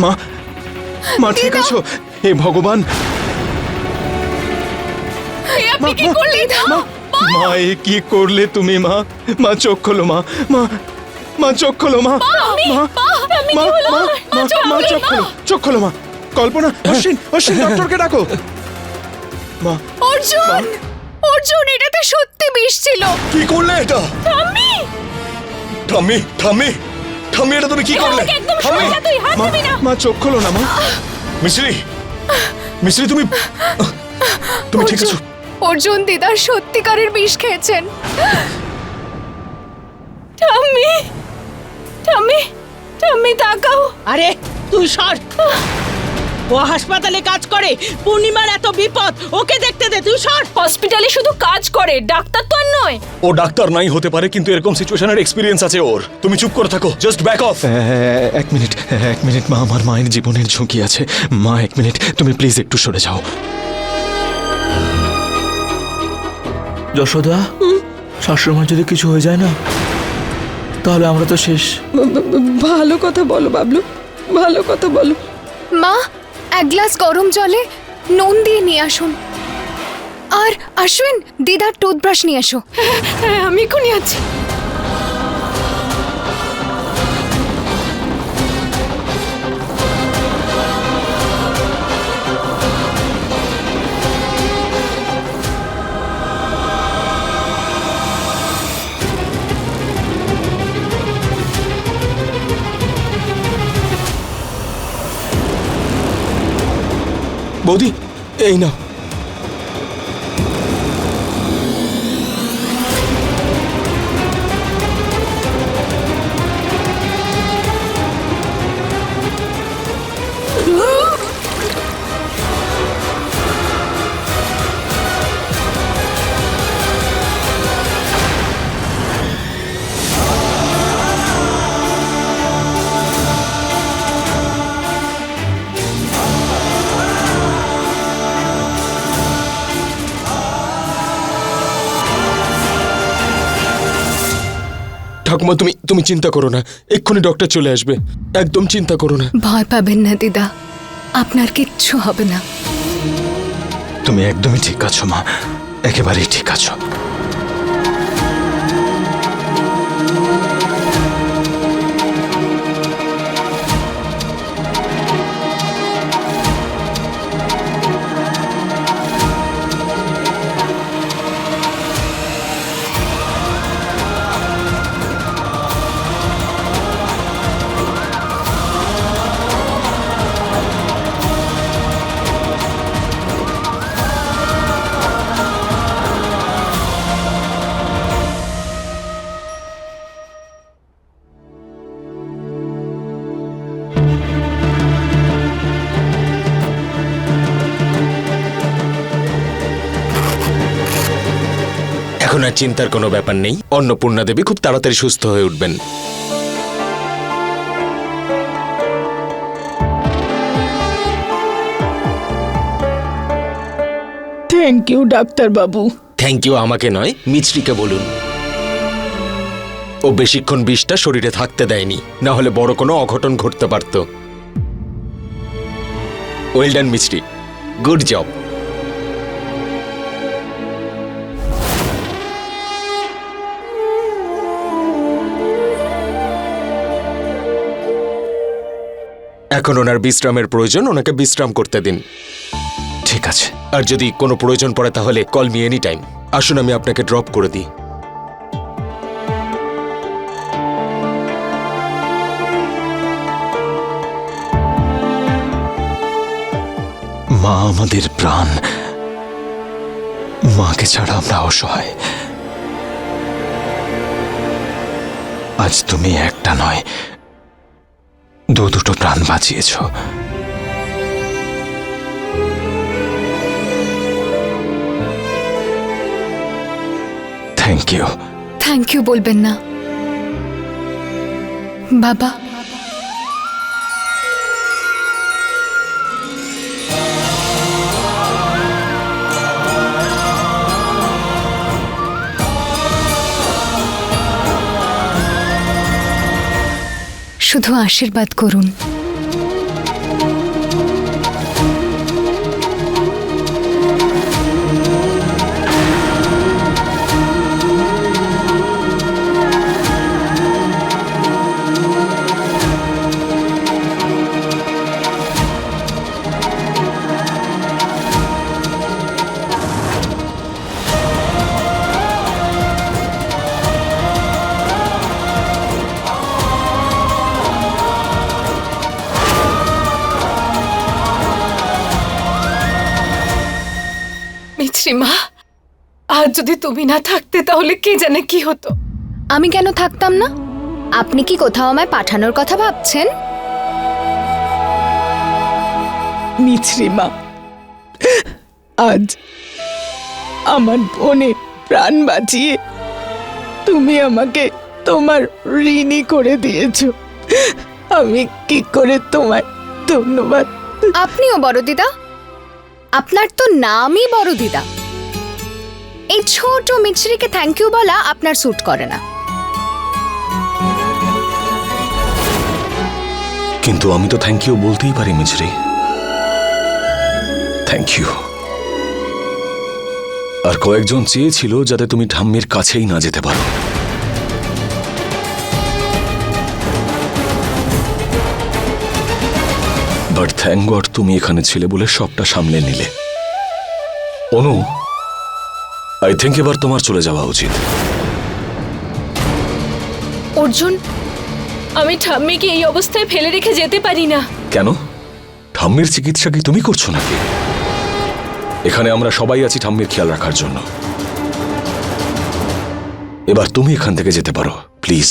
মা, মা ঠিক আছো? হে ভগবান! আপনি কি করলেন? মা, এ কি করলে তুমি? মা, মা চোখ খোলো। মা, মা, মা চোখ খোলো। মা, মা, মা, মা, মা চোখ খোলো, চোখ খোলো। মা, কল্পনা, অশ্বিন, অশ্বিন, ডক্টরকে ডাকো। মা, অর্জুন, অর্জুন, এটাতে সত্যি বিষ ছিল। কি করলে এটা? ঠাম্মি, ঠাম্মি, ঠাম্মি, ঠাম্মি, এটা তুমি কি করলে? একদম ঠাম্মি, সোজা, তুই হাত মা, দিবি না। মা চোখ খোলো না। মা, মিশ্রি, মিশ্রি, তুমি তুমি ঠিক আছো? অর্জুন দিদার সত্যিকারের বিষ খেয়েছেন। ঠাম্মি, ঠাম্মি, ঠাম্মি তাকাও। আরে তুই সর। ও হাসপাতালে কাজ করে, পূর্ণিমার এত বিপদ, ওকে দেখতে দে। তুই সর। হসপিটালে শুধু কাজ করে, ডাক্তার তো আর নয়। ও ডাক্তার নাই হতে পারে, কিন্তু এরকম সিচুয়েশনের এক্সপিরিয়েন্স আছে ওর। তুমি চুপ করে থাকো, জাস্ট ব্যাক অফ। এক মিনিট, এক মিনিট। মা, আমার মায়ের জীবনের ঝুঁকি আছে। মা, এক মিনিট, তুমি প্লিজ একটু সরে যাও। যশোদা, শাশুড়িমার যদি কিছু হয়ে যায় না, তাহলে আমরা তো শেষ। ভালো কথা বলো বাবলু, ভালো কথা বলো। মা, এক গ্লাস গরম জলে নুন দিয়ে নিয়ে আসুন। আর অশ্বিন, দিদার টুথব্রাশ নিয়ে এসো। হ্যাঁ, আমি এখনই আছি। বৌদি, এই নাও। ঠাকুমা, তুমি তুমি চিন্তা করো না, এক্ষুনি ডক্টর চলে আসবে। একদম চিন্তা করো না। ভয় পাবেন না দিদা, আপনার কিচ্ছু হবে না। তুমি একদমই ঠিক আছো মা, একেবারেই ঠিক আছো। এখন আর চিন্তার কোনো ব্যাপার নেই। অন্নপূর্ণা দেবী খুব তাড়াতাড়ি সুস্থ হয়ে উঠবেন। Thank you doctor Babu. Thank you আমাকে নয়, মিছরিকে বলুন। ও বেশিক্ষণ বিষটা শরীরে থাকতে দেয়নি, না হলে বড় কোনো অঘটন ঘটতে পারত। ওয়েল ডান মিছরি, গুড জব। এখন ওনার বিশ্রামের প্রয়োজন, ওনাকে বিশ্রাম করতে দিন। ঠিক আছে। আর যদি কোনো প্রয়োজন পড়ে তাহলে কল মি এনি টাইম। আসুন আমি আপনাকে ড্রপ করে দিই। মা আমাদের প্রাণ, মাকে ছাড়া আমরা অসহায়। আজ তুমি একটা নয়, দুটো প্রাণ বাঁচিয়েছ। Thank you. থ্যাংক ইউ বলবেন না বাবা। শুধু আশীর্বাদ করুন। মিছরিমা, আজ যদি তুমি না থাকতে তাহলে কে জানে কি হতো। আমি কেন থাকতাম না? আপনি কি কোথাও আমায় পাঠানোর কথা ভাবছেন? মিছরিমা, আজ আমার বোনের প্রাণ বাঁচিয়ে তুমি আমাকে তোমার ঋণী করে দিয়েছো। আমি কি করে তোমার ধন্যবাদ। আপনিও বড় দিদা? আপনার তো নামই বড় দিদা। এই ছোট মিছরিকে থ্যাংক ইউ বলা আপনার স্যুট করে না। কিন্তু আমি তো থ্যাংক ইউ বলতেই পারি মিছরি। Thank you. আর কয়েকজন চেয়েছিল যাতে তুমি ঠাম্মির কাছেই না যেতে পারো। বাট থ্যাংক গড তুমি এখানে ছিলে বলে সবটা সামলে নিলে। অনু, আই থিঙ্ক এবার তোমার চলে যাওয়া উচিত। অর্জুন, আমি ঠাম্মিকে এই অবস্থায় ফেলে রেখে যেতে পারি না। কেন? ঠাম্মির চিকিৎসা কি তুমি করছো নাকি? এখানে আমরা সবাই আছি ঠাম্মির খেয়াল রাখার জন্য। এবার তুমি এখান থেকে যেতে পারো প্লিজ।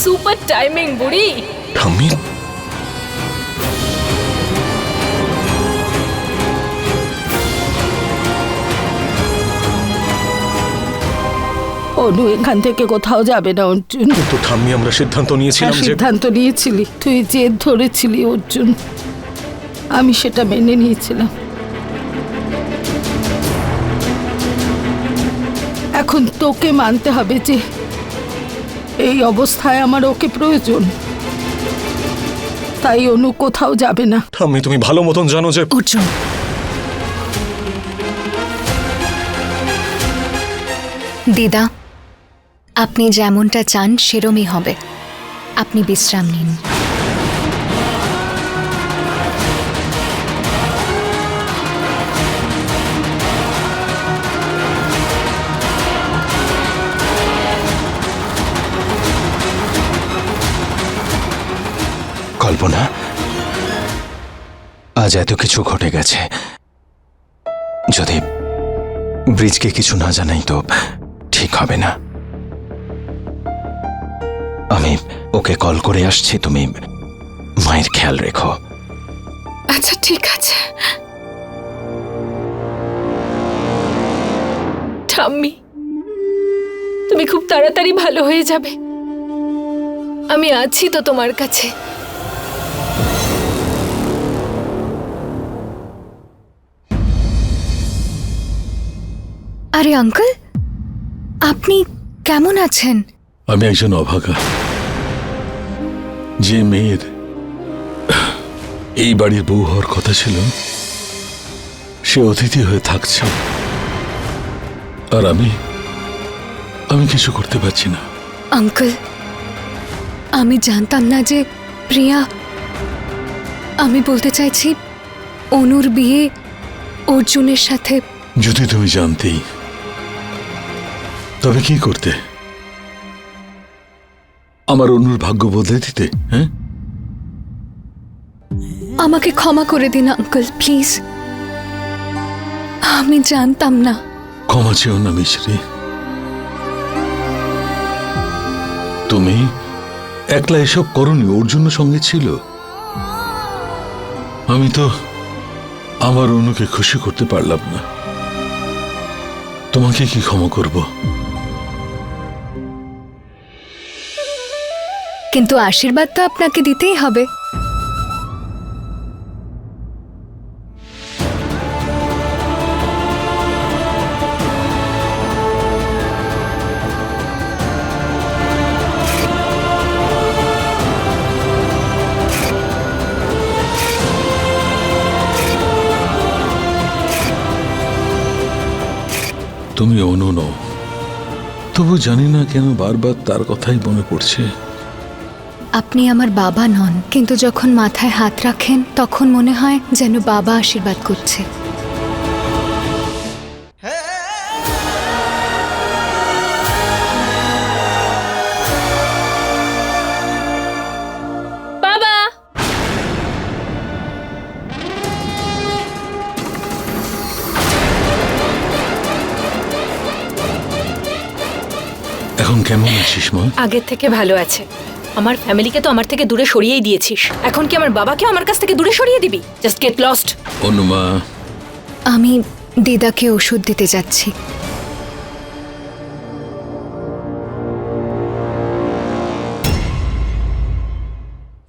সুপার টাইমিং বুড়ি। ঠাম্মি, অনু এখান থেকে কোথাও যাবে না অর্জুন। তো ঠাম্মি আমরা সিদ্ধান্ত নিয়েছিলাম যে সিদ্ধান্ত নিয়েছিলি, তুই জেদ ধরেছিলি অর্জুন, আমি সেটা মেনে নিয়েছিলাম। এখন তোকে মানতে হবে যে এই অবস্থায় আমার ওকে প্রয়োজন। তাই অনু কোথাও যাবে না। ঠাম্মি তুমি ভালো মতন জানো যে অর্জুন, দিদা, আপনি যেমনটা চান সেরমই হবে। আপনি বিশ্রাম নিন। কল্পনা, আজ এত কিছু ঘটে গেছে। যদি ব্রিজকে কিছু না জানাই তো ঠিক হবে না। আমি ওকে কল করে আসছি, তুমি মায়ের খেয়াল রেখো। আচ্ছা ঠিক আছে। ঠাম্মি, তুমি খুব তাড়াতাড়ি ভালো হয়ে যাবে। আমি আছি তো তোমার কাছে। আরে আঙ্কেল, আপনি কেমন আছেন? আমি একজন অভাগা, যে মেয়ের এই বাড়ির বউ হওয়ার কথা ছিল সে অতিথি হয়ে থাকছে, আর আমি কিছু করতে পারছি না। আঙ্কেল, আমি জানতাম না যে প্রিয়া, আমি বলতে চাইছি অনুর বিয়ে অর্জুনের সাথে। যদি তুমি জানতেই তবে কি করতে? আমার অনুর ভাগ্য বদলে দিতে? হ্যাঁ, আমাকে ক্ষমা করে দিন আঙ্কেল, প্লিজ। আমি জানতাম না। ক্ষমা চেও না মিছরি। তুমি একলা এসব করনি, অর্জুন সঙ্গে ছিল। আমি তো আমার অনুকে খুশি করতে পারলাম না। তোমাকে কি ক্ষমা করব? কিন্তু আশীর্বাদ তো আপনাকে দিতেই হবে। তুমি অনু নও, তবু জানি না কেন বারবার তার কথাই মনে পড়ছে। আপনি আমার বাবা নন, কিন্তু যখন মাথায় হাত রাখেন তখন মনে হয় যেন বাবা আশীর্বাদ করছে। এখন কেমন আছিস মা? আগের থেকে ভালো আছে। আমার ফ্যামিলিকে তো আমার থেকে দূরে সরিয়েই দিয়েছিস, এখন কি আমার বাবাকে আমার কাছ থেকে দূরে সরিয়ে দিবি? Just get lost. অনুমা, আমি দিদাকে ওষুধ দিতে যাচ্ছি।